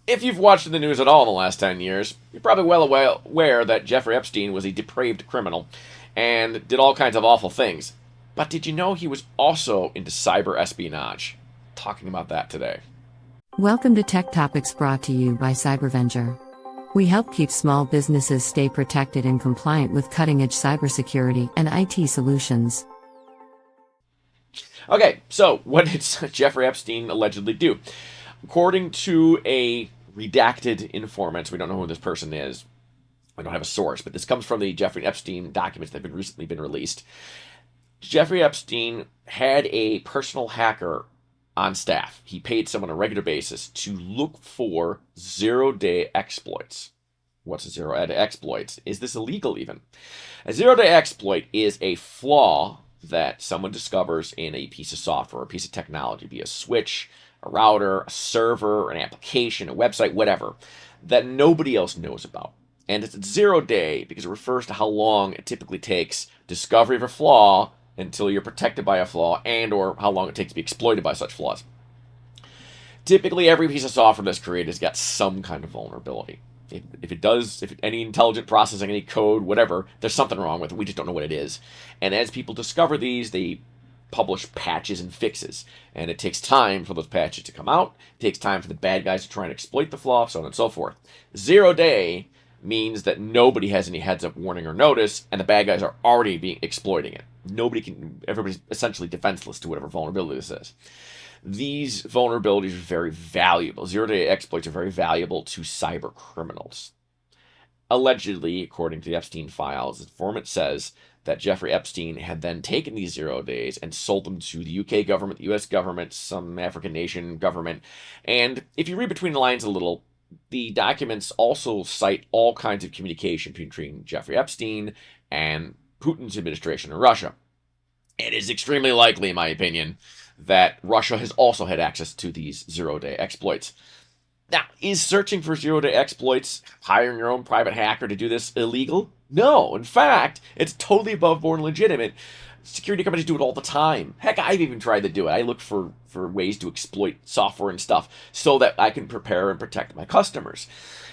If you've watched the news at all in the last 10 years, you're probably well aware that Jeffrey Epstein was a depraved criminal and did all kinds of awful things. But did you know he was also into cyber espionage? Talking about that today. Welcome to Tech Topics brought to you by Cybervenger. We help keep small businesses stay protected and compliant with cutting-edge cybersecurity and IT solutions. Okay, so what did Jeffrey Epstein allegedly do? According to a redacted informant, we don't know who this person is. We don't have a source, but this comes from the Jeffrey Epstein documents that have recently been released. Jeffrey Epstein had a personal hacker on staff. He paid someone on a regular basis to look for zero-day exploits. What's a zero-day exploit? Is this illegal even? A zero-day exploit is a flaw that someone discovers in a piece of software, a piece of technology, be a switch, a router, a server, an application, a website, whatever, that nobody else knows about. And it's 0 day because it refers to how long it typically takes discovery of a flaw until you're protected by a flaw, and or how long it takes to be exploited by such flaws. Typically, every piece of software that's created has got some kind of vulnerability. If any intelligent processing, any code, whatever, there's something wrong with it. We just don't know what it is. And as people discover these, they publish patches and fixes. And it takes time for those patches to come out. It takes time for the bad guys to try and exploit the flaw, so on and so forth. 0 day means that nobody has any heads-up warning or notice, and the bad guys are already exploiting it. Everybody's essentially defenseless to whatever vulnerability this is. These vulnerabilities are very valuable. 0 day exploits are very valuable to cyber criminals. Allegedly, according to the Epstein files, the informant says that Jeffrey Epstein had then taken these 0 days and sold them to the UK government, the US government, some African nation government. And if you read between the lines a little, the documents also cite all kinds of communication between Jeffrey Epstein and Putin's administration in Russia. It is extremely likely, in my opinion, that Russia has also had access to these 0 day exploits. Now, is searching for 0 day exploits, hiring your own private hacker to do this, illegal? No. In fact, it's totally above board and legitimate. Security companies do it all the time. Heck, I've even tried to do it. I look for ways to exploit software and stuff so that I can prepare and protect my customers.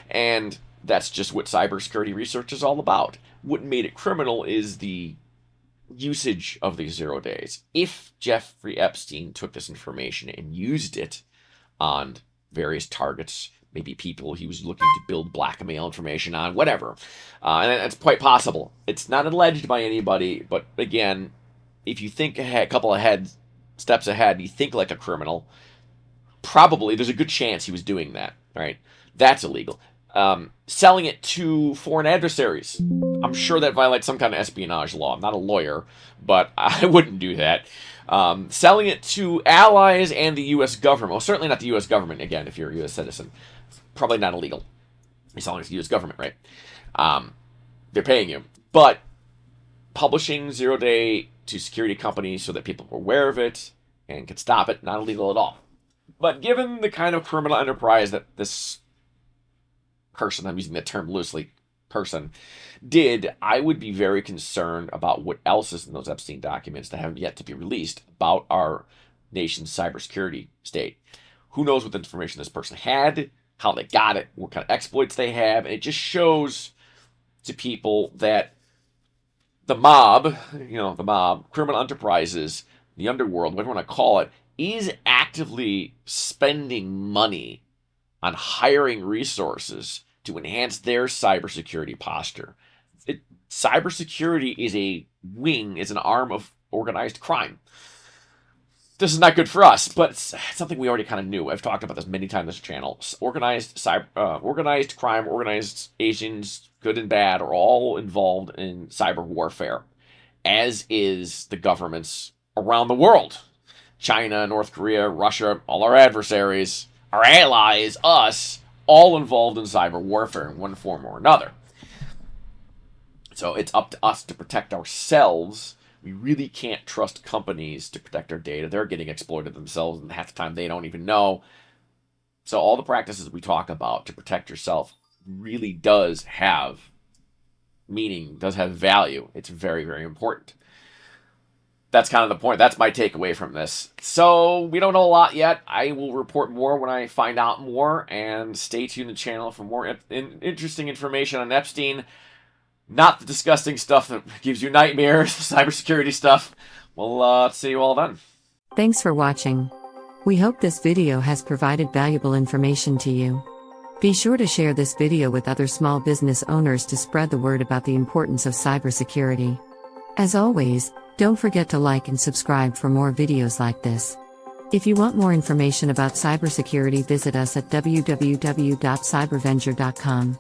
And that's just what cybersecurity research is all about. What made it criminal is the usage of these 0 days. If Jeffrey Epstein took this information and used it on various targets, maybe people he was looking to build blackmail information on, whatever, and that's quite possible. It's not alleged by anybody, but again, if you think a couple of steps ahead, and you think like a criminal, probably there's a good chance he was doing that, right? That's illegal. Selling it to foreign adversaries, I'm sure that violates some kind of espionage law. I'm not a lawyer, but I wouldn't do that. Selling it to allies and the U.S. government, well, certainly not the U.S. government, again, if you're a U.S. citizen. Probably not illegal. You're selling it to the U.S. government, right? They're paying you. But publishing 0 day to security companies so that people are aware of it and can stop it, not illegal at all. But given the kind of criminal enterprise that this person, I'm using that term loosely, person, did, I would be very concerned about what else is in those Epstein documents that haven't yet to be released about our nation's cybersecurity state. Who knows what information this person had, how they got it, what kind of exploits they have, and it just shows to people that the mob, criminal enterprises, the underworld, whatever you want to call it, is actively spending money on hiring resources to enhance their cybersecurity posture. Cybersecurity is an arm of organized crime. This is not good for us, but it's something we already kind of knew. I've talked about this many times on this channel. Organized crime, organized Asians, good and bad, are all involved in cyber warfare, as is the governments around the world. China, North Korea, Russia, all our adversaries, our allies, us, all involved in cyber warfare in one form or another. So it's up to us to protect ourselves. We really can't trust companies to protect our data. They're getting exploited themselves, and half the time they don't even know. So all the practices we talk about to protect yourself really does have meaning, does have value. It's very, very important. that's kind of the point. That's my takeaway from this. So we don't know a lot yet. I will report more when I find out more, and stay tuned to the channel for more interesting information on Epstein. Not the disgusting stuff that gives you nightmares, cybersecurity stuff. We'll see you all then. Thanks for watching. We hope this video has provided valuable information to you. Be sure to share this video with other small business owners to spread the word about the importance of cybersecurity. As always, don't forget to like and subscribe for more videos like this. If you want more information about cybersecurity, visit us at www.cybervenger.com.